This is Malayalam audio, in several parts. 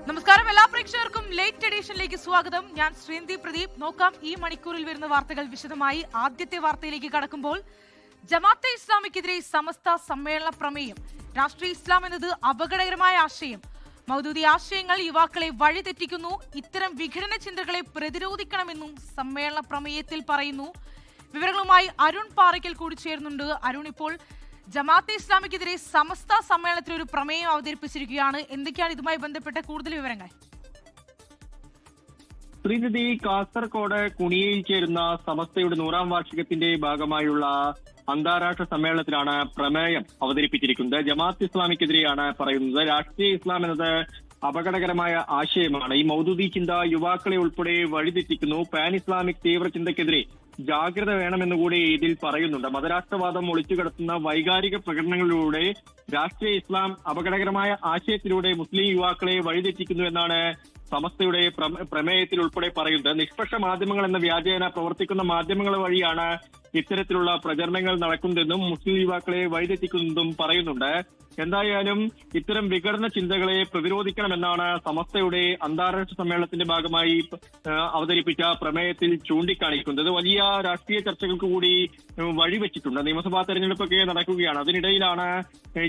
നമസ്കാരം, എല്ലാ പ്രേക്ഷകർക്കും ലേറ്റ് എഡിഷനിലേക്ക് സ്വാഗതം. ഞാൻ ശ്രീന്തി പ്രദീപ്. നോക്കാം ഈ മണിക്കൂറിൽ വരുന്ന വാർത്തകൾ വിശദമായി. ആദ്യത്തെ വാർത്തയിലേക്ക് കടക്കുമ്പോൾ, ജമാഅത്തെ ഇസ്ലാമിക്കെതിരെ സമസ്ത സമ്മേളന പ്രമേയം. രാഷ്ട്രീയ ഇസ്ലാം എന്നത് അപകടകരമായ ആശയം. മൗദൂദി ആശയങ്ങൾ യുവാക്കളെ വഴിതെറ്റിക്കുന്നു. ഇത്തരം വിഘടന ചിന്തകളെ പ്രതിരോധിക്കണമെന്നും സമ്മേളന പ്രമേയത്തിൽ പറയുന്നു. വിവരങ്ങളുമായി അരുൺ പാറയ്ക്കൽ കൂടി ചേരുന്നുണ്ട്. അരുൺ, ഇപ്പോൾ ജമാഅത്തെ ഇസ്ലാമിക്കെതിരെ സമസ്ത സമ്മേളനത്തിൽ ഒരു പ്രമേയം അവതരിപ്പിച്ചിരിക്കുകയാണ്. എന്തൊക്കെയാണ് ഇതുമായി ബന്ധപ്പെട്ട കൂടുതൽ വിവരങ്ങൾ? ശ്രീനിധി, കാസർകോട് കുണിയയിൽ ചേരുന്ന സമസ്തയുടെ 100ാം വാർഷികത്തിന്റെ ഭാഗമായുള്ള അന്താരാഷ്ട്ര സമ്മേളനത്തിലാണ് പ്രമേയം അവതരിപ്പിച്ചിരിക്കുന്നത്. ജമാഅത്ത് ഇസ്ലാമിക്കെതിരെയാണ് പറയുന്നത്. രാഷ്ട്രീയ ഇസ്ലാം എന്നത് അപകടകരമായ ആശയമാണ്. ഈ മൗദൂദി ചിന്ത യുവാക്കളെ ഉൾപ്പെടെ വഴിതെറ്റിക്കുന്നു. പാൻ ഇസ്ലാമിക് തീവ്ര ചിന്തക്കെതിരെ ജാഗ്രത വേണമെന്നുകൂടി ഇതിൽ പറയുന്നുണ്ട്. മതരാഷ്ട്രവാദം ഒളിച്ചുകിടത്തുന്ന വൈകാരിക പ്രകടനങ്ങളിലൂടെ രാഷ്ട്രീയ ഇസ്ലാം അപകടകരമായ ആശയത്തിലൂടെ മുസ്ലിം യുവാക്കളെ വഴിതെറ്റിക്കുന്നു എന്നാണ് സമസ്തയുടെ പ്രമേയത്തിൽ ഉൾപ്പെടെ പറയുന്നത്. നിഷ്പക്ഷ മാധ്യമങ്ങൾ എന്ന വ്യാജേന പ്രവർത്തിക്കുന്ന മാധ്യമങ്ങൾ വഴിയാണ് ഇത്തരത്തിലുള്ള പ്രചരണങ്ങൾ നടക്കുന്നതെന്നും മുസ്ലിം യുവാക്കളെ വഴിതെറ്റിക്കുന്നതും പറയുന്നുണ്ട്. എന്തായാലും ഇത്തരം വിഘടന ചിന്തകളെ പ്രതിരോധിക്കണമെന്നാണ് സമസ്തയുടെ അന്താരാഷ്ട്ര സമ്മേളനത്തിന്റെ ഭാഗമായി അവതരിപ്പിച്ച പ്രമേയത്തിൽ ചൂണ്ടിക്കാണിക്കുന്നത്. വലിയ രാഷ്ട്രീയ ചർച്ചകൾക്ക് കൂടി വഴിവെച്ചിട്ടുണ്ട്. നിയമസഭാ തെരഞ്ഞെടുപ്പൊക്കെ നടക്കുകയാണ്. അതിനിടയിലാണ്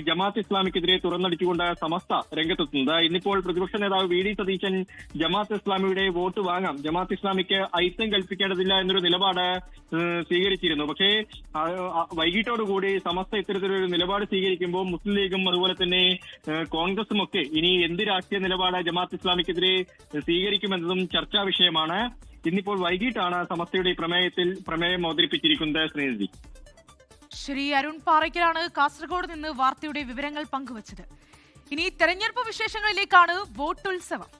ജമാഅത്ത് ഇസ്ലാമിക്കെതിരെ തുറന്നടിച്ചുകൊണ്ട് സമസ്ത രംഗത്തെത്തുന്നത്. ഇന്നിപ്പോൾ പ്രതിപക്ഷ നേതാവ് വി ഡി സതീശൻ ജമാഅത്ത് ഇസ്ലാമിയുടെ വോട്ട് വാങ്ങാം, ജമാഅത്ത് ഇസ്ലാമിക്ക് ഐക്യം കൽപ്പിക്കേണ്ടതില്ല എന്നൊരു നിലപാട് സ്വീകരിച്ചിരുന്നു. പക്ഷേ വൈകിട്ടോടുകൂടി സമസ്ത ഇത്തരത്തിലൊരു നിലപാട് സ്വീകരിക്കുമ്പോൾ മുസ്ലിം ലീഗും അതുപോലെ തന്നെ കോൺഗ്രസും ഒക്കെ ഇനി എന്ത് രാഷ്ട്രീയ നിലപാട് ജമാഅത്ത് ഇസ്ലാമിക്കെതിരെ സ്വീകരിക്കുമെന്നതും ചർച്ചാ വിഷയമാണ്. ഇന്നിപ്പോൾ വൈകിട്ടാണ് സമസ്തയുടെ പ്രമേയം അവതരിപ്പിച്ചിരിക്കുന്നത്. ശ്രീനിധി, ശ്രീ അരുൺ പാറയ്ക്കലാണ് കാസർഗോഡ് നിന്ന് വാർത്തയുടെ വിവരങ്ങൾ പങ്കുവച്ചത്. ഇനി തെരഞ്ഞെടുപ്പ് വിശേഷങ്ങളിലേക്കാണ്. വോട്ടുത്സവം.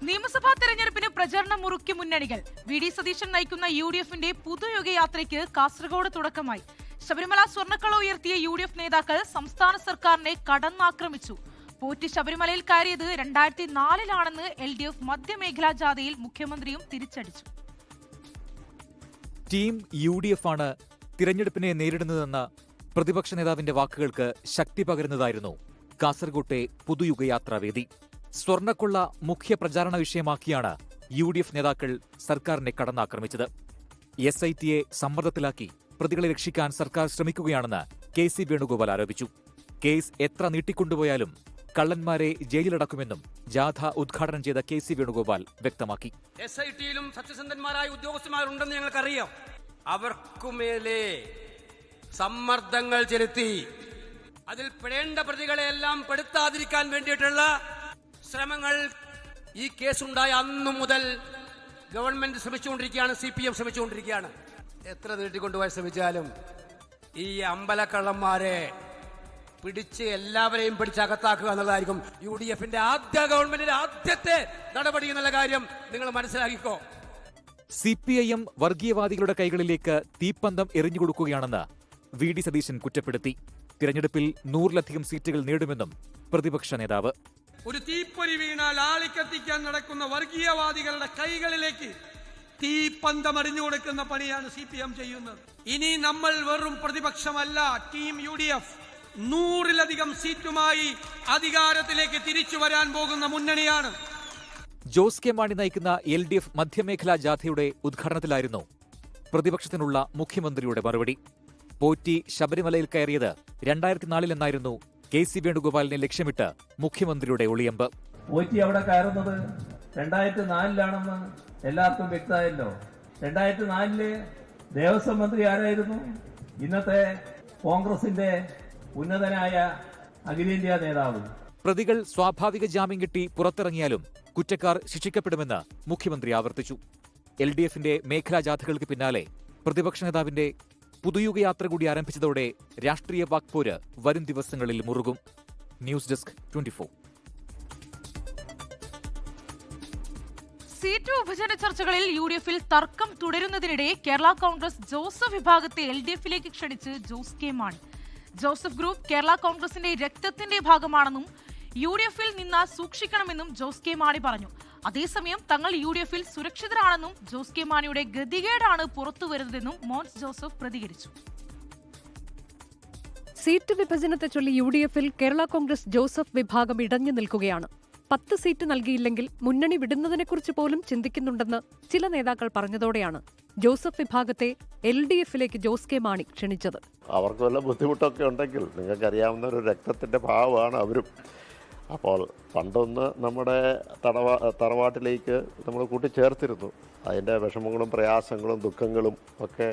നിയമസഭാ തെരഞ്ഞെടുപ്പിന് പ്രചരണം മുറുക്കി മുന്നണികൾ. വി ഡി സതീശൻ നയിക്കുന്ന UDFന്റെ പുതുയുഗ യാത്രയ്ക്ക് കാസർഗോഡ് തുടക്കമായി. ശബരിമല സ്വർണ്ണക്കള ഉയർത്തിയ UDF നേതാക്കൾ സംസ്ഥാന സർക്കാരിനെ കടന്നാക്രമിച്ചു. പോറ്റി ശബരിമലയിൽ കയറിയത് 2004-ലാണെന്ന് LDF മധ്യമേഖലാ ജാഥയിൽ മുഖ്യമന്ത്രിയും തിരിച്ചടിച്ചു. ടീം UDF ആണ് തിരഞ്ഞെടുപ്പിനെ നേരിടുന്നതെന്ന പ്രതിപക്ഷ നേതാവിന്റെ വാക്കുകൾക്ക് ശക്തി പകരുന്നതായിരുന്നു കാസർകോട്ടെ പുതുയുഗയാത്രാവേദി. സ്വർണ്ണക്കൊള്ള മുഖ്യ പ്രചാരണ വിഷയമാക്കിയാണ് UDF നേതാക്കൾ സർക്കാരിനെ കടന്നാക്രമിച്ചത്. SITയെ സമ്മർദ്ദത്തിലാക്കി പ്രതികളെ രക്ഷിക്കാൻ സർക്കാർ ശ്രമിക്കുകയാണെന്ന് KC വേണുഗോപാൽ ആരോപിച്ചു. കേസ് എത്ര നീട്ടിക്കൊണ്ടുപോയാലും കള്ളന്മാരെ ജയിലിലടക്കുമെന്നും ജാഥ ഉദ്ഘാടനം ചെയ്ത KC വേണുഗോപാൽ വ്യക്തമാക്കി. SITയിലും സത്യസന്ധന്മാരായ ഉദ്യോഗസ്ഥന്മാരുണ്ടെന്ന് ഞങ്ങൾക്കറിയാം. അവർക്കുമേലെ സമ്മർദ്ദങ്ങൾ ചെലുത്തി അതിൽ പെടേണ്ട പ്രതികളെയെല്ലാം പെടുത്താതിരിക്കാൻ വേണ്ടിയിട്ടുള്ള ശ്രമങ്ങൾ ഈ കേസുണ്ടായ അന്നു മുതൽ ഗവൺമെന്റ് ശ്രമിച്ചുകൊണ്ടിരിക്കുകയാണ്, CPM ശ്രമിച്ചുകൊണ്ടിരിക്കുകയാണ്. എത്ര നീട്ടിക്കൊണ്ടുപോയി ശ്രമിച്ചാലും ഈ അമ്പലക്കള്ളന്മാരെ പിടിച്ച് എല്ലാവരെയും പിടിച്ചകത്താക്കുക എന്നുള്ളതായിരിക്കും UDFന്റെ ഗവൺമെന്റിന്റെ ആദ്യത്തെ നടപടി എന്നുള്ള കാര്യം നിങ്ങൾ മനസ്സിലാക്കിക്കോ. CPIM വർഗീയവാദികളുടെ കൈകളിലേക്ക് തീപ്പന്തം എറിഞ്ഞുകൊടുക്കുകയാണെന്ന് വി ഡി സതീശൻ കുറ്റപ്പെടുത്തി. തിരഞ്ഞെടുപ്പിൽ 100-ലധികം സീറ്റുകൾ നേടുമെന്നും പ്രതിപക്ഷ നേതാവ്. ഒരു തീപ്പൊരി വീണാൽ ആളിക്കത്തിക്കാൻ നടക്കുന്ന വർഗീയവാദികളുടെ കൈകളിലേക്ക് തീപ്പന്തം എറിഞ്ഞു കൊടുക്കുന്ന പണിയാണ് CPM ചെയ്യുന്നത്. ഇനി നമ്മൾ വെറും പ്രതിപക്ഷമല്ല. ടീം UDF 100-ലധികം സീറ്റുമായി അധികാരത്തിലേക്ക് തിരിച്ചു വരാൻ പോകുന്ന മുന്നണിയാണ്. ജോസ് കെ മാണി നയിക്കുന്ന LDF മധ്യമേഖലാ ജാഥയുടെ ഉദ്ഘാടനത്തിലായിരുന്നു പ്രതിപക്ഷത്തിനുള്ള മുഖ്യമന്ത്രിയുടെ മറുപടി. പോറ്റി ശബരിമലയിൽ കയറിയത് 2004-ലെന്നായിരുന്നു KC വേണുഗോപാലിനെ ലക്ഷ്യമിട്ട് മുഖ്യമന്ത്രിയുടെ ഒളിയമ്പ്. പോറ്റി അവിടെ കയറുന്നത് 2004-ലാണെന്ന് എല്ലാവർക്കും വ്യക്തമായല്ലോ. 2004-ല് ദേവസ്വം മന്ത്രി ആരായിരുന്നു? ഇന്നത്തെ കോൺഗ്രസിന്റെ ഉന്നതനായ അഖിലേന്ത്യാ നേതാവ്. പ്രതികൾ സ്വാഭാവിക ജാമ്യം കിട്ടി പുറത്തിറങ്ങിയാലും കുറ്റക്കാർ ശിക്ഷിക്കപ്പെടുമെന്ന് മുഖ്യമന്ത്രി ആവർത്തിച്ചു. LDFന്റെ മേഖലാ ജാഥകൾക്ക് പിന്നാലെ പ്രതിപക്ഷ നേതാവിന്റെ പുതുയുഗയാത്ര കൂടി ആരംഭിച്ചതോടെ രാഷ്ട്രീയ വാക്പോര് വരും ദിവസങ്ങളിൽ മുറുകും. News desk 24. സീറ്റ് വിഭജന ചർച്ചകളിൽ UDFൽ തർക്കം തുടരുന്നതിനിടെ കേരള കോൺഗ്രസ് ജോസഫ് വിഭാഗത്തെ LDFലേക്ക് ക്ഷണിച്ച് ജോസ് കെ മാണി. ജോസഫ് ഗ്രൂപ്പ് കേരള കോൺഗ്രസിന്റെ രക്തത്തിന്റെ ഭാഗമാണെന്നും UDFൽ നിന്ന് സൂക്ഷിക്കണമെന്നും ജോസ് കെ മാണി പറഞ്ഞു. അതേസമയം തങ്ങൾ UDF-ൽ സുരക്ഷിതരാണെന്നും ജോസ് കെ മാണിയുടെ ഗതികേടാണ് പുറത്തുവരുന്നതെന്നും മോൻസ് ജോസഫ് പ്രതികരിച്ചു. സീറ്റ് വിഭജനത്തെ ചൊല്ലി UDF-ൽ കേരള കോൺഗ്രസ് ജോസഫ് വിഭാഗം ഇടഞ്ഞു നിൽക്കുകയാണ്. 10 സീറ്റ് നൽകിയില്ലെങ്കിൽ മുന്നണി വിടുന്നതിനെക്കുറിച്ച് പോലും ചിന്തിക്കുന്നുണ്ടെന്ന് ചില നേതാക്കൾ പറഞ്ഞതോടെയാണ് ജോസഫ് വിഭാഗത്തെ LDF-ലേക്ക് ജോസ് കെ മാണി ക്ഷണിച്ചത്. അവർക്ക് വല്ല ബുദ്ധിമുട്ടൊക്കെ ഉണ്ടെങ്കിൽ നിങ്ങൾക്കറിയാവുന്ന ഒരു രക്തത്തിൻ്റെ ഭാവമാണ് അവരും. അപ്പോൾ പണ്ടൊന്ന് നമ്മുടെ തറവാട്ടിലേക്ക് നമ്മൾ കൂട്ടിച്ചേർത്തിരുന്നു. അതിൻ്റെ വിഷമങ്ങളും പ്രയാസങ്ങളും ദുഃഖങ്ങളും ഒക്കെ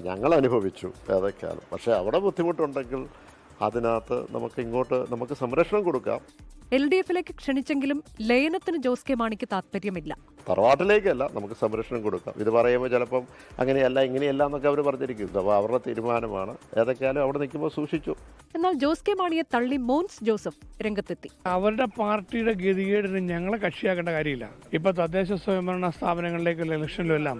ഞങ്ങൾ അനുഭവിച്ചു ഏതൊക്കെയാണ്. പക്ഷേ അവിടെ ബുദ്ധിമുട്ടുണ്ടെങ്കിൽ അതിനകത്ത് നമുക്ക് സംരക്ഷണം കൊടുക്കാം. LDF-ലേക്ക് ക്ഷണിച്ചെങ്കിലും ലയനത്തിന് ജോസ് കെ മാണിക്ക് താല്പര്യമില്ല. തറവാട്ടിലേക്കല്ല, നമുക്ക് സംരക്ഷണം കൊടുക്കാം. ഇത് പറയുമ്പോൾ ചിലപ്പം അങ്ങനെയല്ല ഇങ്ങനെയല്ല എന്നൊക്കെ അവർ പറഞ്ഞിരിക്കുന്നത്. അപ്പോൾ അവരുടെ തീരുമാനമാണ്. ഏതൊക്കെയാലും അവിടെ നിൽക്കുമ്പോൾ സൂക്ഷിച്ചു. എന്നാൽ ജോസ് കെ മാണിയെ തള്ളി മോൻസ് ജോസഫ് രംഗത്തെത്തി. അവരുടെ പാർട്ടിയുടെ ഗതികേടിന് ഞങ്ങളെ കക്ഷിയാക്കേണ്ട കാര്യമില്ല. ഇപ്പൊ തദ്ദേശ സ്വയംഭരണ സ്ഥാപനങ്ങളിലേക്കുള്ള ഇലക്ഷനിലും എല്ലാം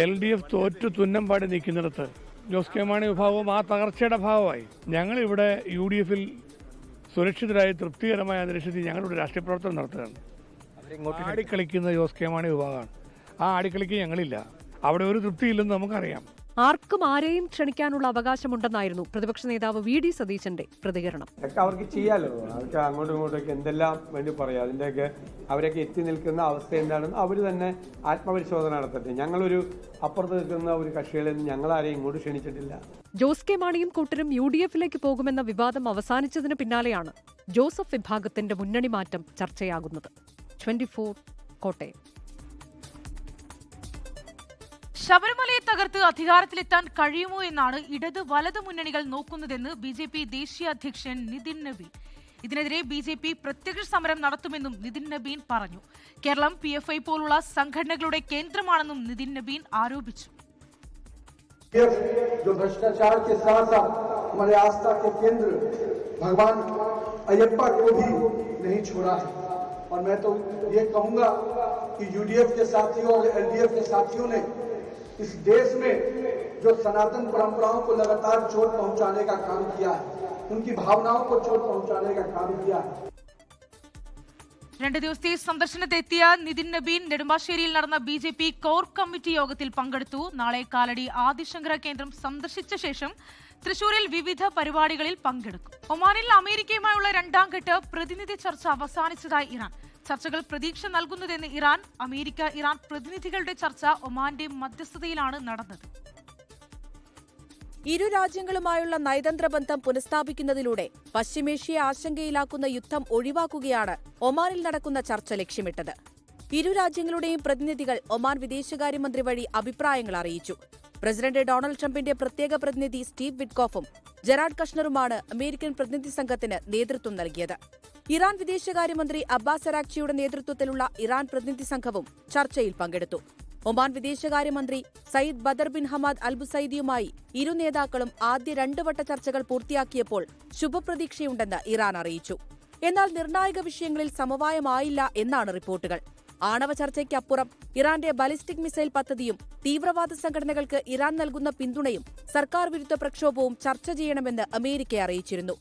LDF തോറ്റു തുന്നമ്പാടി നിൽക്കുന്നിടത്ത് ജോസ് കെ മാണി വിഭാഗവും ആ തകർച്ചയുടെ ഭാഗമായി. ഞങ്ങളിവിടെ UDF-ൽ സുരക്ഷിതരായി തൃപ്തികരമായ അന്തരീക്ഷത്തിൽ ഞങ്ങളിവിടെ രാഷ്ട്രീയ പ്രവർത്തനം നടത്തുകയാണ്. ആടിക്കളിക്കുന്ന ജോസ് കെ മാണി വിഭാഗമാണ്. ആ ആടിക്കളിക്ക് ഞങ്ങളില്ല. അവിടെ ഒരു തൃപ്തിയില്ലെന്ന് നമുക്കറിയാം. ആർക്കും ആരെയും ക്ഷണിക്കാനുള്ള അവകാശമുണ്ടെന്നായിരുന്നു പ്രതിപക്ഷ നേതാവ് VD സതീശന്റെ പ്രതികരണം. അവർക്ക് ചെയ്യാലോ, അവർക്ക് അങ്ങോട്ടും ഇങ്ങോട്ടൊക്കെ എന്തെല്ലാം വേണ്ടി പറയാം. അതിൻ്റെയൊക്കെ അവരൊക്കെ എത്തി നിൽക്കുന്ന അവസ്ഥ എന്താണെന്ന് അവർ തന്നെ ആത്മപരിശോധന നടത്തട്ടെ. ഞങ്ങളൊരു അപ്പുറത്ത് നിൽക്കുന്ന ഒരു കക്ഷികളിൽ നിന്ന് ഞങ്ങളാരെയും ഇങ്ങോട്ട് ക്ഷണിച്ചിട്ടില്ല. ജോസ് കെ മാണിയും കൂട്ടരും UDF-ലേക്ക് പോകുമെന്ന വിവാദം അവസാനിച്ചതിന് പിന്നാലെയാണ് ജോസഫ് വിഭാഗത്തിന്റെ മുന്നണി മാറ്റം ചർച്ചയാകുന്നത്. 24 കോട്ടയം. ശബരിമലയെ തകർത്ത് അധികാരത്തിലെത്താൻ കഴിയുമോ എന്നാണ് ഇടത് വലത് മുന്നണികൾ നോക്കുന്നതെന്ന് BJP ദേശീയ അധ്യക്ഷൻ നിതിൻ നബീൻ. ഇതിനെതിരെ BJP പ്രത്യക്ഷ സമരം നടത്തുമെന്നും നിതിൻ നബീൻ പറഞ്ഞു. കേരളം PFI പോലുള്ള സംഘടനകളുടെ കേന്ദ്രമാണെന്നും നിതിൻ നബീൻ ആരോപിച്ചു. जो भ्रष्टाचार के साथ साथ हमारे आस्था के केंद्र भगवान अयप्पा को भी नहीं छोड़ा है. और मैं तो ये कहूंगा कि UDF के साथियों और LDF के साथियों ने इस देश में जो सनातन परंपराओं को लगातार चोट पहुंचाने का काम किया है, उनकी भावनाओं को चोट पहुंचाने का काम किया है. 2 ദിവസത്തെ സന്ദർശനത്തെത്തിയ നിതിൻ നബീൻ നെടുമ്പാശ്ശേരിയിൽ നടന്ന BJP കോർ കമ്മിറ്റി യോഗത്തിൽ പങ്കെടുത്തു. നാളെ കാലടി ആദിശങ്കര കേന്ദ്രം സന്ദർശിച്ച ശേഷം തൃശൂരിൽ വിവിധ പരിപാടികളിൽ പങ്കെടുക്കും. ഒമാനിൽ അമേരിക്കയുമായുള്ള 2ാം ഘട്ട പ്രതിനിധി ചർച്ച അവസാനിച്ചതായി ഇറാൻ. ചർച്ചകൾ പ്രതീക്ഷ നൽകുന്നതെന്ന് ഇറാൻ. ഇറാൻ പ്രതിനിധികളുടെ ചർച്ച ഒമാന്റെ മധ്യസ്ഥതയിലാണ് നടന്നത്. ഇരു രാജ്യങ്ങളുമായുള്ള നയതന്ത്ര ബന്ധം പുനഃസ്ഥാപിക്കുന്നതിലൂടെ പശ്ചിമേഷ്യയെ ആശങ്കയിലാക്കുന്ന യുദ്ധം ഒഴിവാക്കുകയാണ് ഒമാനിൽ നടക്കുന്ന ചർച്ച ലക്ഷ്യമിട്ടത്. ഇരു രാജ്യങ്ങളുടെയും പ്രതിനിധികൾ ഒമാൻ വിദേശകാര്യമന്ത്രി വഴി അഭിപ്രായങ്ങൾ അറിയിച്ചു. പ്രസിഡന്റ് ഡൊണാൾഡ് ട്രംപിന്റെ പ്രത്യേക പ്രതിനിധി സ്റ്റീവ് വിറ്റ്കോഫും ജെറാഡ് കഷ്ണറുമാണ് അമേരിക്കൻ പ്രതിനിധി സംഘത്തിന് നേതൃത്വം നൽകിയത്. ഇറാൻ വിദേശകാര്യമന്ത്രി അബ്ബാസ് അരാക്ചിയുടെ നേതൃത്വത്തിലുള്ള ഇറാൻ പ്രതിനിധി സംഘവും ചർച്ചയിൽ പങ്കെടുത്തു. ഒമാൻ വിദേശകാര്യമന്ത്രി സയ്യിദ് ബദർ ബിൻ ഹമാദ് അൽ ബുസൈദിയുമായി ഇരു നേതാക്കളും ആദ്യ 2 വട്ട ചർച്ചകൾ പൂർത്തിയാക്കിയപ്പോൾ ശുഭപ്രതീക്ഷയുണ്ടെന്ന് ഇറാൻ അറിയിച്ചു. എന്നാൽ നിർണായക വിഷയങ്ങളിൽ സമവായമായില്ല എന്നാണ് റിപ്പോർട്ടുകൾ. ആണവ ചർച്ചയ്ക്കപ്പുറം ഇറാന്റെ ബാലിസ്റ്റിക് മിസൈൽ പദ്ധതിയും തീവ്രവാദ സംഘടനകൾക്ക് ഇറാൻ നൽകുന്ന പിന്തുണയും സർക്കാർ വിരുദ്ധ പ്രക്ഷോഭവും ചർച്ച ചെയ്യണമെന്ന് അമേരിക്ക അറിയിച്ചിരുന്നു.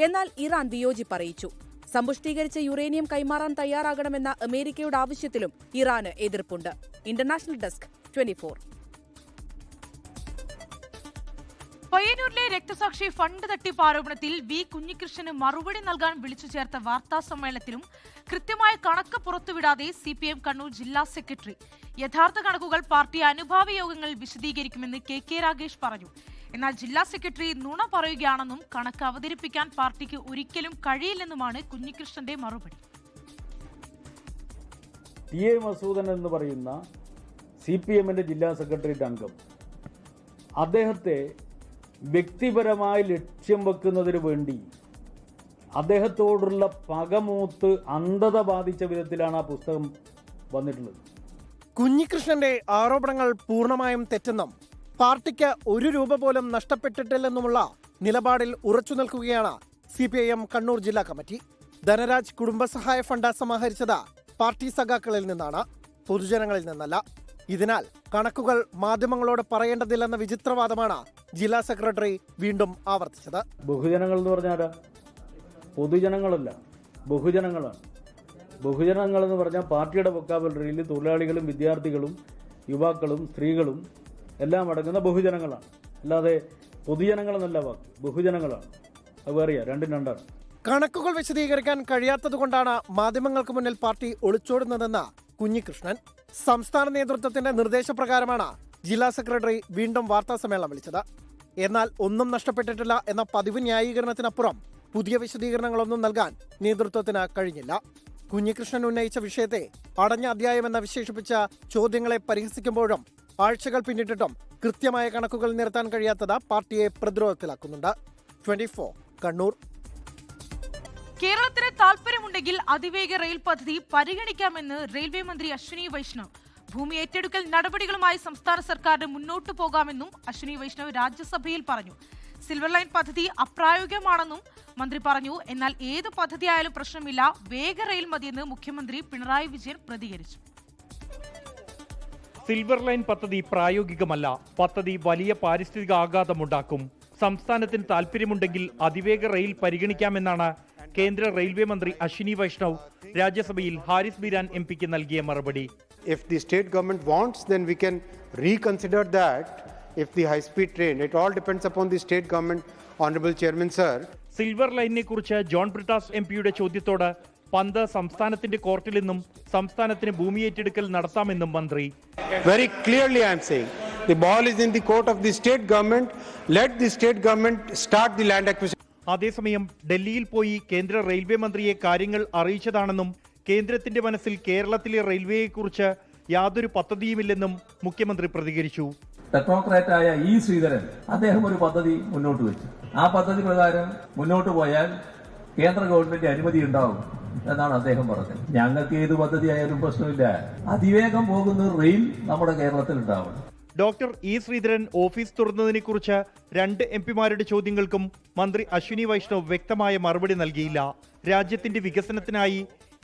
എന്നാൽ ഇറാൻ വിയോജിപ്പറിയിച്ചു. സമ്പുഷ്ടീകരിച്ച യുറേനിയം കൈമാറാൻ തയ്യാറാകണമെന്ന അമേരിക്കയുടെ ആവശ്യത്തിലും ഇറാന് എതിർപ്പുണ്ട്. International desk 24. പയ്യന്നൂരിലെ രക്തസാക്ഷി ഫണ്ട് തട്ടിപ്പ് ആരോപണത്തിൽ വി കുഞ്ഞികൃഷ്ണന് മറുപടി നൽകാൻ വിളിച്ചു ചേർത്ത വാർത്താ സമ്മേളനത്തിലും കൃത്യമായ കണക്ക് പുറത്തുവിടാതെ CPM കണ്ണൂർ ജില്ലാ സെക്രട്ടറി. യഥാർത്ഥ കണക്കുകൾ പാർട്ടി അനുഭാവ യോഗങ്ങളിൽ വിശദീകരിക്കുമെന്ന് KK രാഗേഷ് പറഞ്ഞു. എന്നാൽ ജില്ലാ സെക്രട്ടറി നുണ പറയുകയാണെന്നും കണക്ക് അവതരിപ്പിക്കാൻ പാർട്ടിക്ക് ഒരിക്കലും കഴിയില്ലെന്നുമാണ് കുഞ്ഞികൃഷ്ണന്റെ മറുപടി. TA മസൂദൻ എന്ന് പറയുന്ന CPMന്റെ ജില്ലാ സെക്രട്ടേറിയറ്റ് അംഗം അദ്ദേഹത്തെ വ്യക്തിപരമായി ലക്ഷ്യം വെക്കുന്നതിന് വേണ്ടി അദ്ദേഹത്തോടുള്ള പകമൂത്ത് അന്ധത ബാധിച്ച വിധത്തിലാണ് ആ പുസ്തകം വന്നിട്ടുള്ളത്. കുഞ്ഞികൃഷ്ണന്റെ ആരോപണങ്ങൾ പൂർണ്ണമായും തെറ്റെന്നും പാർട്ടിക്ക് 1 രൂപ പോലും നഷ്ടപ്പെട്ടിട്ടില്ലെന്നുമുള്ള നിലപാടിൽ ഉറച്ചു നിൽക്കുകയാണ് CPIM കണ്ണൂർ ജില്ലാ കമ്മിറ്റി. ധനരാജ് കുടുംബസഹായ ഫണ്ട് സമാഹരിച്ചത് പാർട്ടി സഖാക്കളിൽ നിന്നാണ്, പൊതുജനങ്ങളിൽ നിന്നല്ല. ഇതിനാൽ കണക്കുകൾ മാധ്യമങ്ങളോട് പറയേണ്ടതില്ലെന്ന വിചിത്രവാദമാണ് ജില്ലാ സെക്രട്ടറി വീണ്ടും ആവർത്തിച്ചത്. ബഹുജനങ്ങൾ എന്ന് പറഞ്ഞാൽ പൊതുജനങ്ങളല്ല, ബഹുജനങ്ങളാണ്. ബഹുജനങ്ങൾ എന്ന് പറഞ്ഞാൽ പാർട്ടിയുടെ വൊക്കാബുലറിയിൽ തൊഴിലാളികളും വിദ്യാർത്ഥികളും യുവാക്കളും സ്ത്രീകളും എല്ലാം അടങ്ങുന്ന ബഹുജനങ്ങളാണ്. അല്ലാതെ പൊതുജനങ്ങളെന്നല്ല വാക്ക്, ബഹുജനങ്ങളാണ്. അത് വേറെയാ, രണ്ടും രണ്ടാണ്. കണക്കുകൾ വിശദീകരിക്കാൻ കഴിയാത്തതുകൊണ്ടാണ് മാധ്യമങ്ങൾക്ക് മുന്നിൽ പാർട്ടി ഒളിച്ചോടുന്നതെന്ന് കുഞ്ഞികൃഷ്ണൻ. സംസ്ഥാന നേതൃത്വത്തിന്റെ നിർദ്ദേശപ്രകാരമാണ് ജില്ലാ സെക്രട്ടറി വീണ്ടും വാർത്താസമ്മേളനം വിളിച്ചത്. എന്നാൽ ഒന്നും നഷ്ടപ്പെട്ടിട്ടില്ല എന്ന പതിവ് ന്യായീകരണത്തിനപ്പുറം പുതിയ വിശദീകരണങ്ങളൊന്നും നൽകാൻ നേതൃത്വത്തിന് കഴിഞ്ഞില്ല. കുഞ്ഞികൃഷ്ണൻ ഉന്നയിച്ച വിഷയത്തെ അടഞ്ഞ അധ്യായമെന്ന് വിശേഷിപ്പിച്ച ചോദ്യങ്ങളെ പരിഹസിക്കുമ്പോഴും ആഴ്ചകൾ പിന്നിട്ടിട്ടും കൃത്യമായ കണക്കുകൾ നിരത്താൻ കഴിയാത്തത് പാർട്ടിയെ പ്രതിരോധത്തിലാക്കുന്നുണ്ട്. 24 കണ്ണൂർ. കേരളത്തിന് താൽപര്യമുണ്ടെങ്കിൽ അതിവേഗ റെയിൽ പദ്ധതി പരിഗണിക്കാമെന്ന് റെയിൽവേ മന്ത്രി അശ്വിനി വൈഷ്ണവ്. ഭൂമി ഏറ്റെടുക്കൽ നടപടികളുമായി സംസ്ഥാന സർക്കാരിന് മുന്നോട്ടു പോകാമെന്നും അശ്വിനി വൈഷ്ണവ് രാജ്യസഭയിൽ പറഞ്ഞു. സിൽവർ ലൈൻ പദ്ധതി അപ്രായോഗികമാണെന്നും മന്ത്രി പറഞ്ഞു. എന്നാൽ ഏത് പദ്ധതിയായാലും പ്രശ്നമില്ല, വേഗ റെയിൽ മതിയെന്ന് മുഖ്യമന്ത്രി പിണറായി വിജയൻ പ്രതികരിച്ചു. സിൽവർ ലൈൻ പദ്ധതി പ്രായോഗികമല്ല. പദ്ധതി വലിയ പാരിസ്ഥിതിക ആഘാതമുണ്ടാക്കും. സംസ്ഥാനത്തിന് താൽപര്യമുണ്ടെങ്കിൽ അതിവേഗ റെയിൽ പരിഗണിക്കാമെന്നാണ് കേന്ദ്ര റെയിൽവേ മന്ത്രി അശ്വിനി വൈഷ്ണവ് രാജ്യസഭയിൽ ഹാരിസ് ബീരാൻ എംപിക്ക് നൽകിയ മറുപടി. If the state government wants, then we can reconsider that. If the high-speed train, it all depends upon the state government, Honorable Chairman Sir. Silver ലൈനിനെ കുറിച്ച് ജോൺ ബ്രിട്ടാസ് എംപിയുടെ ചോദ്യത്തോട് പന്ത് സംസ്ഥാനത്തിന്റെ കോർട്ടിൽ നിന്നും സംസ്ഥാനത്തിന് ഭൂമി ഏറ്റെടുക്കൽ നടത്താമെന്നും മന്ത്രി. Very clearly I am saying, the ball is in the court of the state government. Let the state government start the land acquisition. അതേസമയം ഡൽഹിയിൽ പോയി കേന്ദ്ര റെയിൽവേ മന്ത്രിയെ കാര്യങ്ങൾ അറിയിച്ചതാണെന്നും കേന്ദ്രത്തിന്റെ മനസ്സിൽ കേരളത്തിലെ റെയിൽവേയെക്കുറിച്ച് യാതൊരു പദ്ധതിയുമില്ലെന്നും മുഖ്യമന്ത്രി പ്രതികരിച്ചു. ടെക്നോക്രാറ്റായ ഇ ശ്രീധരൻ അദ്ദേഹം ഒരു പദ്ധതി മുന്നോട്ട് വെച്ചു. ആ പദ്ധതി പ്രകാരം മുന്നോട്ട് പോയാൽ കേന്ദ്ര ഗവൺമെന്റ് അനുമതി ഉണ്ടാവും എന്നാണ് അദ്ദേഹം പറഞ്ഞത്. ഞങ്ങൾക്ക് ഏത് പദ്ധതി ആയാലും പ്രശ്നമില്ല, അതിവേഗം പോകുന്ന റെയിൽ നമ്മുടെ കേരളത്തിൽ ഉണ്ടാവണം. ഡോക്ടർ ഇ ശ്രീധരൻ ഓഫീസ് തുറന്നതിനെ കുറിച്ച് 2 എംപിമാരുടെ ചോദ്യങ്ങൾക്കും മന്ത്രി അശ്വിനി വൈഷ്ണവ് വ്യക്തമായ മറുപടി നൽകിയില്ല. രാജ്യത്തിന്റെ വികസനത്തിനായി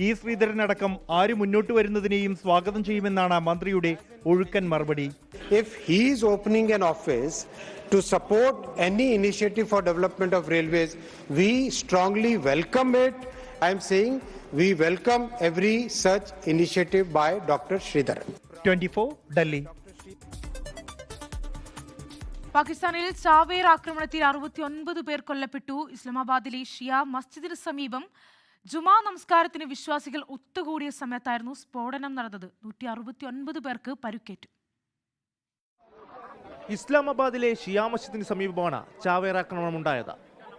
ഇ ശ്രീധരൻ അടക്കം ആര് മുന്നോട്ട് വരുന്നതിനെയും സ്വാഗതം ചെയ്യുമെന്നാണ് മന്ത്രിയുടെ ഒഴുക്കൻ മറുപടി. If he is opening an office to support any initiative for development of railways, we strongly welcome it. I am saying we welcome every such initiative by Dr. Sridharan. 24 Delhi. പാകിസ്ഥാനിൽ ചാവേർ ആക്രമണത്തിൽ 69 പേർ കൊല്ലപ്പെട്ടു. ഇസ്ലാമാബാദിലെ ഷിയ മസ്ജിദിന് സമീപം ജുമാ നമസ്കാരത്തിന് വിശ്വാസികൾ ഒത്തുകൂടിയ സമയത്തായിരുന്നു സ്ഫോടനം നടന്നത്. 169 പേർക്ക് പരുക്കേറ്റു. ഇസ്ലാമാബാദിലെ ഷിയ മസ്ജിദിന് സമീപമാണ് ചാവേർ ആക്രമണമുണ്ടായത്.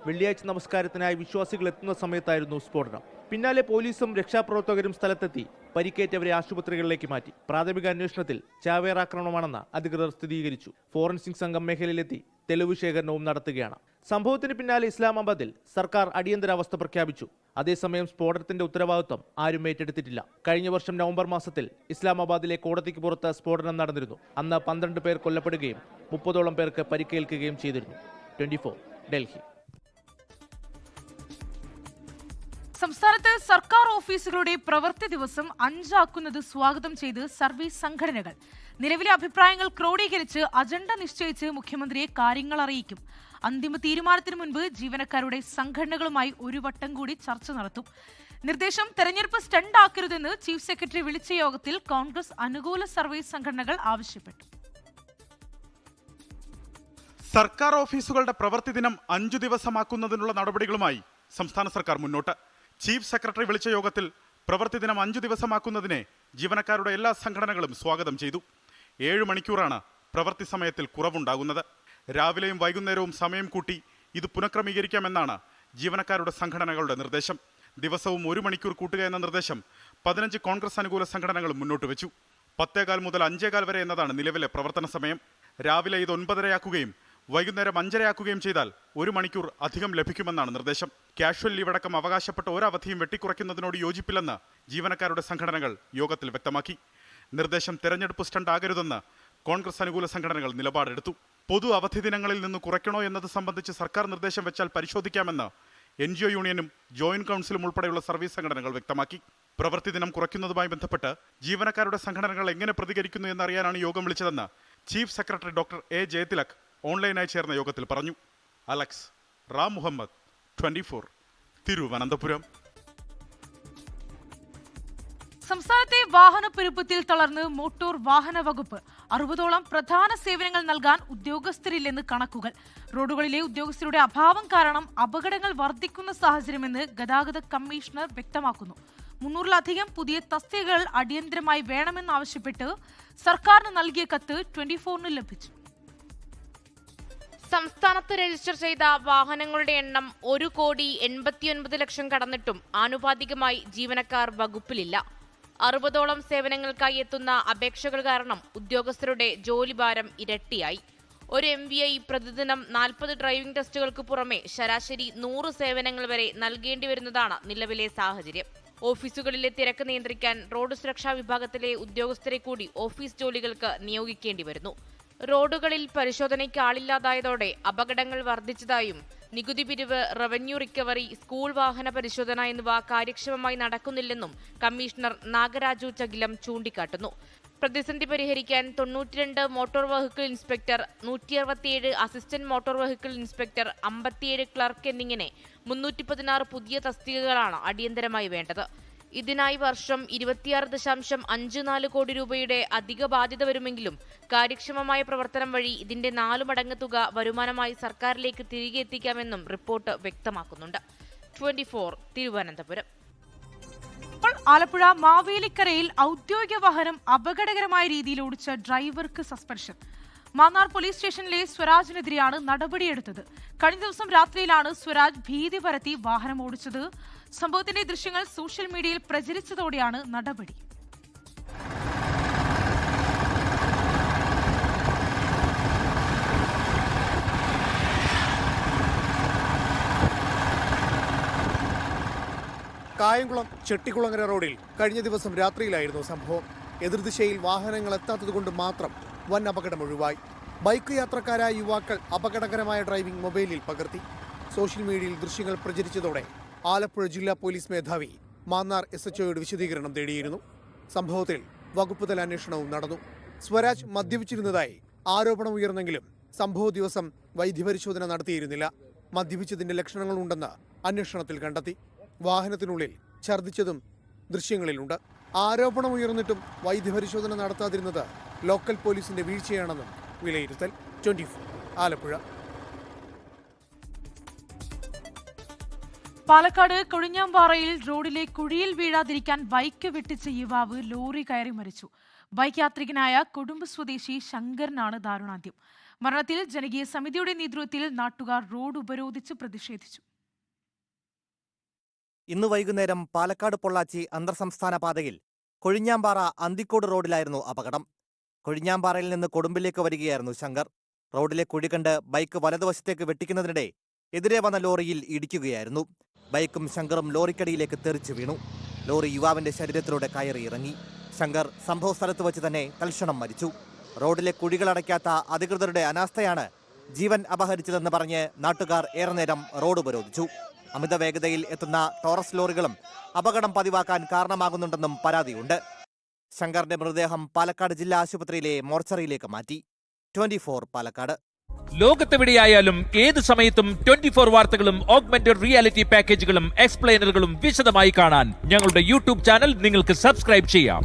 വെള്ളിയാഴ്ച നമസ്കാരത്തിനായി വിശ്വാസികൾ എത്തുന്ന സമയത്തായിരുന്നു സ്ഫോടനം. പിന്നാലെ പോലീസും രക്ഷാപ്രവർത്തകരും സ്ഥലത്തെത്തി പരിക്കേറ്റവരെ ആശുപത്രികളിലേക്ക് മാറ്റി. പ്രാഥമിക അന്വേഷണത്തിൽ ചാവേർ ആക്രമണമാണെന്ന് അധികൃതർ സ്ഥിരീകരിച്ചു. ഫോറൻസിക് സംഘം മേഖലയിലെത്തി തെളിവ് ശേഖരണവും നടത്തുകയാണ്. സംഭവത്തിന് പിന്നാലെ ഇസ്ലാമാബാദിൽ സർക്കാർ അടിയന്തരാവസ്ഥ പ്രഖ്യാപിച്ചു. അതേസമയം സ്ഫോടനത്തിന്റെ ഉത്തരവാദിത്വം ആരും ഏറ്റെടുത്തിട്ടില്ല. കഴിഞ്ഞ വർഷം നവംബർ മാസത്തിൽ ഇസ്ലാമാബാദിലെ കോടതിക്ക് പുറത്ത് സ്ഫോടനം നടന്നിരുന്നു. അന്ന് 12 പേർ കൊല്ലപ്പെടുകയും 30ഓളം പേർക്ക് പരിക്കേൽക്കുകയും ചെയ്തിരുന്നു. 24 ഡൽഹി. സംസ്ഥാനത്ത് സർക്കാർ ഓഫീസുകളുടെ പ്രവൃത്തി ദിവസം 5 ആക്കുന്നത് സ്വാഗതം ചെയ്ത് സർവീസ് സംഘടനകൾ. നിലവിലെ അഭിപ്രായങ്ങൾ ക്രോഡീകരിച്ച് അജണ്ട നിശ്ചയിച്ച് മുഖ്യമന്ത്രിയെ കാര്യങ്ങൾ അറിയിക്കും. അന്തിമ തീരുമാനത്തിന് മുൻപ് ജീവനക്കാരുടെ സംഘടനകളുമായി ഒരു വട്ടം കൂടി ചർച്ച നടത്തും. നിർദ്ദേശം തെരഞ്ഞെടുപ്പ് സ്റ്റണ്ട് ആക്കരുതെന്ന് ചീഫ് സെക്രട്ടറി വിളിച്ച യോഗത്തിൽ കോൺഗ്രസ് അനുകൂല സർവീസ് സംഘടനകൾ ആവശ്യപ്പെട്ടു. സർക്കാർ ഓഫീസുകളുടെ പ്രവൃത്തി ദിനം 5 ദിവസമാക്കുന്നതിനുള്ള നടപടികളുമായി സംസ്ഥാന സർക്കാർ മുന്നോട്ട്. ചീഫ് സെക്രട്ടറി വിളിച്ച യോഗത്തിൽ പ്രവൃത്തി ദിനം 5 ദിവസമാക്കുന്നതിനെ ജീവനക്കാരുടെ എല്ലാ സംഘടനകളും സ്വാഗതം ചെയ്തു. 7 മണിക്കൂറാണ് പ്രവൃത്തി സമയത്തിൽ കുറവുണ്ടാകുന്നത്. രാവിലെയും വൈകുന്നേരവും സമയം കൂട്ടി ഇത് പുനഃക്രമീകരിക്കാമെന്നാണ് ജീവനക്കാരുടെ സംഘടനകളുടെ നിർദ്ദേശം. ദിവസവും 1 മണിക്കൂർ കൂട്ടുക എന്ന നിർദ്ദേശം 15 കോൺഗ്രസ് അനുകൂല സംഘടനകൾ മുന്നോട്ട് വെച്ചു. 10:15 മുതൽ 5:15 വരെ എന്നതാണ് നിലവിലെ പ്രവർത്തന സമയം. രാവിലെ ഇത് 9:30 വൈകുന്നേരം 5:30 ചെയ്താൽ 1 മണിക്കൂർ അധികം ലഭിക്കുമെന്നാണ് നിർദ്ദേശം. കാഷ്വൽ ലീവ് അടക്കം അവകാശപ്പെട്ട ഒരവധിയും വെട്ടിക്കുറയ്ക്കുന്നതിനോട് യോജിപ്പില്ലെന്ന് ജീവനക്കാരുടെ സംഘടനകൾ യോഗത്തിൽ വ്യക്തമാക്കി. നിർദ്ദേശം തെരഞ്ഞെടുപ്പ് സ്റ്റണ്ട് ആകരുതെന്ന് കോൺഗ്രസ് അനുകൂല സംഘടനകൾ നിലപാടെടുത്തു. പൊതു അവധി ദിനങ്ങളിൽ നിന്ന് കുറയ്ക്കണോ എന്നത് സംബന്ധിച്ച് സർക്കാർ നിർദ്ദേശം വെച്ചാൽ പരിശോധിക്കാമെന്ന് NGO യൂണിയനും ജോയിന്റ് കൗൺസിലും ഉൾപ്പെടെയുള്ള സർവീസ് സംഘടനകൾ വ്യക്തമാക്കി. പ്രവൃത്തി ദിനം കുറയ്ക്കുന്നതുമായി ബന്ധപ്പെട്ട് ജീവനക്കാരുടെ സംഘടനകൾ എങ്ങനെ പ്രതികരിക്കുന്നു എന്നറിയാനാണ് യോഗം വിളിച്ചതെന്ന് chief secretary doctor A. Jayathilak ഓൺലൈനായി ചേർന്ന യോഗത്തിൽ പറഞ്ഞു. അലക്സ് റാം മുഹമ്മദ്, 24 തിരുവനന്തപുരം. സംസ്ഥാനത്തെ വാഹനപ്പെരുപ്പത്തിൽ തളർന്ന് മോട്ടോർ വാഹന വകുപ്പ്. 60ഓളം പ്രധാന സേവനങ്ങൾ നൽകാൻ ഉദ്യോഗസ്ഥരില്ലെന്ന് കണക്കുകൾ. റോഡുകളിലെ ഉദ്യോഗസ്ഥരുടെ അഭാവം കാരണം അപകടങ്ങൾ വർദ്ധിക്കുന്ന സാഹചര്യമെന്ന് ഗതാഗത കമ്മീഷണർ വ്യക്തമാക്കുന്നു. 300-ലധികം പുതിയ തസ്തികകൾ അടിയന്തരമായി വേണമെന്നാവശ്യപ്പെട്ട് സർക്കാരിന് നൽകിയ കത്ത് 24-ന് ലഭിച്ചു. സംസ്ഥാനത്ത് രജിസ്റ്റർ ചെയ്ത വാഹനങ്ങളുടെ എണ്ണം 1,89,00,000 കടന്നിട്ടും ആനുപാതികമായി ജീവനക്കാർ വകുപ്പിലില്ല. 60ഓളം സേവനങ്ങൾക്കായി എത്തുന്ന അപേക്ഷകൾ കാരണം ഉദ്യോഗസ്ഥരുടെ ജോലിഭാരം ഇരട്ടിയായി. ഒരു MVI പ്രതിദിനം 40 ഡ്രൈവിംഗ് ടെസ്റ്റുകൾക്ക് പുറമെ ശരാശരി 100 സേവനങ്ങൾ വരെ നൽകേണ്ടി വരുന്നതാണ് നിലവിലെ സാഹചര്യം. ഓഫീസുകളിലെ തിരക്ക് നിയന്ത്രിക്കാൻ റോഡ് സുരക്ഷാ വിഭാഗത്തിലെ ഉദ്യോഗസ്ഥരെ കൂടി ഓഫീസ് ജോലികൾക്ക് നിയോഗിക്കേണ്ടി വരുന്നു. റോഡുകളിൽ പരിശോധനയ്ക്ക് ആളില്ലാതായതോടെ അപകടങ്ങൾ വർദ്ധിച്ചതായും നികുതി പിരിവ്, റവന്യൂ റിക്കവറി, സ്കൂൾ വാഹന പരിശോധന എന്നിവ കാര്യക്ഷമമായി നടക്കുന്നില്ലെന്നും കമ്മീഷണർ നാഗരാജു ചകിലം ചൂണ്ടിക്കാട്ടുന്നു. പ്രതിസന്ധി പരിഹരിക്കാൻ 92 motor vehicle inspector, 167 assistant motor vehicle inspector, 57 clerk എന്നിങ്ങനെ 316 പുതിയ തസ്തികകളാണ് അടിയന്തരമായി വേണ്ടത്. ഇതിനായി വർഷം 26.54 കോടി രൂപയുടെ അധിക ബാധ്യത വരുമെങ്കിലും കാര്യക്ഷമമായ പ്രവർത്തനം വഴി ഇതിന്റെ 4 മടങ്ങ് തുക വരുമാനമായി സർക്കാരിലേക്ക് തിരികെ എത്തിക്കാമെന്നും റിപ്പോർട്ട് വ്യക്തമാക്കുന്നുണ്ട്. 24 തിരുവനന്തപുരം. ആലപ്പുഴ മാവേലിക്കരയിൽ ഔദ്യോഗിക വാഹനം അപകടകരമായ രീതിയിൽ ഓടിച്ച ഡ്രൈവർക്ക് സസ്പെൻഷൻ. മാന്നാർ പോലീസ് സ്റ്റേഷനിലെ സ്വരാജിനെതിരെയാണ് നടപടിയെടുത്തത്. കഴിഞ്ഞ ദിവസം രാത്രിയിലാണ് സ്വരാജ് ഭീതി പരത്തി വാഹനം ഓടിച്ചത്. സംഭവത്തിന്റെ ദൃശ്യങ്ങൾ സോഷ്യൽ മീഡിയയിൽ പ്രചരിച്ചതോടെയാണ് നടപടി. കായംകുളം ചെട്ടിക്കുളങ്ങര റോഡിൽ കഴിഞ്ഞ ദിവസം രാത്രിയിലായിരുന്നു സംഭവം. എതിർദിശയിൽ വാഹനങ്ങൾ എത്താത്തതുകൊണ്ട് മാത്രം വൻ അപകടം ഒഴിവായി. ബൈക്ക് യാത്രക്കാരായ യുവാക്കൾ അപകടകരമായ ഡ്രൈവിംഗ് മൊബൈലിൽ പകർത്തി. സോഷ്യൽ മീഡിയയിൽ ദൃശ്യങ്ങൾ പ്രചരിച്ചതോടെ ആലപ്പുഴ ജില്ലാ പോലീസ് മേധാവി മാന്നാർ SHOയോട് വിശദീകരണം തേടിയിരുന്നു. സംഭവത്തിൽ വകുപ്പ് തല അന്വേഷണവും നടന്നു. സ്വരാജ് മദ്യപിച്ചിരുന്നതായി ആരോപണം ഉയർന്നെങ്കിലും സംഭവ ദിവസം വൈദ്യപരിശോധന നടത്തിയിരുന്നില്ല. മദ്യപിച്ചതിന്റെ ലക്ഷണങ്ങളുണ്ടെന്ന് അന്വേഷണത്തിൽ കണ്ടെത്തി. വാഹനത്തിനുള്ളിൽ ഛർദ്ദിച്ചതും ദൃശ്യങ്ങളിലുണ്ട്. ആരോപണം ഉയർന്നിട്ടും വൈദ്യപരിശോധന നടത്താതിരുന്നത് ലോക്കൽ പോലീസിന്റെ വീഴ്ചയാണെന്നും വിലയിരുത്തൽ. 24 ആലപ്പുഴ. പാലക്കാട് കൊഴിഞ്ഞാമ്പാറയിൽ റോഡിലെ കുഴിയിൽ വീഴാതിരിക്കാൻ ബൈക്ക് വെട്ടിച്ച യുവാവ് ലോറി കയറി മരിച്ചു. ബൈക്ക് യാത്രികനായ കൊടുമ്പ് സ്വദേശി ശങ്കറിനാണ് ദാരുണാന്ത്യം. മരണത്തിൽ ജനകീയ സമിതിയുടെ നേതൃത്വത്തിൽ നാട്ടുകാർ റോഡ് ഉപരോധിച്ച് പ്രതിഷേധിച്ചു. ഇന്ന് വൈകുന്നേരം പാലക്കാട് പൊള്ളാച്ചി അന്തർസംസ്ഥാന പാതയിൽ കൊഴിഞ്ഞാമ്പാറ അന്തിക്കോട് റോഡിലായിരുന്നു അപകടം. കൊഴിഞ്ഞാമ്പാറയിൽ നിന്ന് കൊടുമ്പിലേക്ക് വരികയായിരുന്നു ശങ്കർ. റോഡിലെ കുഴി കണ്ട് ബൈക്ക് വലതുവശത്തേക്ക് വെട്ടിക്കുന്നതിനിടെ എതിരെ വന്ന ലോറിയിൽ ഇടിക്കുകയായിരുന്നു. ബൈക്കും ശങ്കറും ലോറിക്കടിയിലേക്ക് തെറിച്ചു വീണു. ലോറി യുവാവിന്റെ ശരീരത്തിലൂടെ കയറി ഇറങ്ങി. ശങ്കർ സംഭവ സ്ഥലത്ത് വച്ച് തന്നെ തൽക്ഷണം മരിച്ചു. റോഡിലെ കുഴികളടയ്ക്കാത്ത അധികൃതരുടെ അനാസ്ഥയാണ് ജീവൻ അപഹരിച്ചതെന്ന് പറഞ്ഞ് നാട്ടുകാർ ഏറെ നേരം റോഡ് ഉപരോധിച്ചു. അമിത വേഗതയിൽ എത്തുന്ന ടോറസ് ലോറികളും അപകടം പതിവാക്കാൻ കാരണമാകുന്നുണ്ടെന്നും പരാതിയുണ്ട്. ശങ്കറിന്റെ മൃതദേഹം പാലക്കാട് ജില്ലാ ആശുപത്രിയിലെ മോർച്ചറിയിലേക്ക് മാറ്റി. 24 പാലക്കാട്. ലോകത്തെവിടെയായാലും ഏത് സമയത്തും 24 വാർത്തകളും ഓഗ്മെന്റഡ് റിയാലിറ്റി പാക്കേജുകളും എക്സ്പ്ലെയിനറുകളും വിശദമായി കാണാൻ ഞങ്ങളുടെ യൂട്യൂബ് ചാനൽ നിങ്ങൾക്ക് സബ്സ്ക്രൈബ് ചെയ്യാം.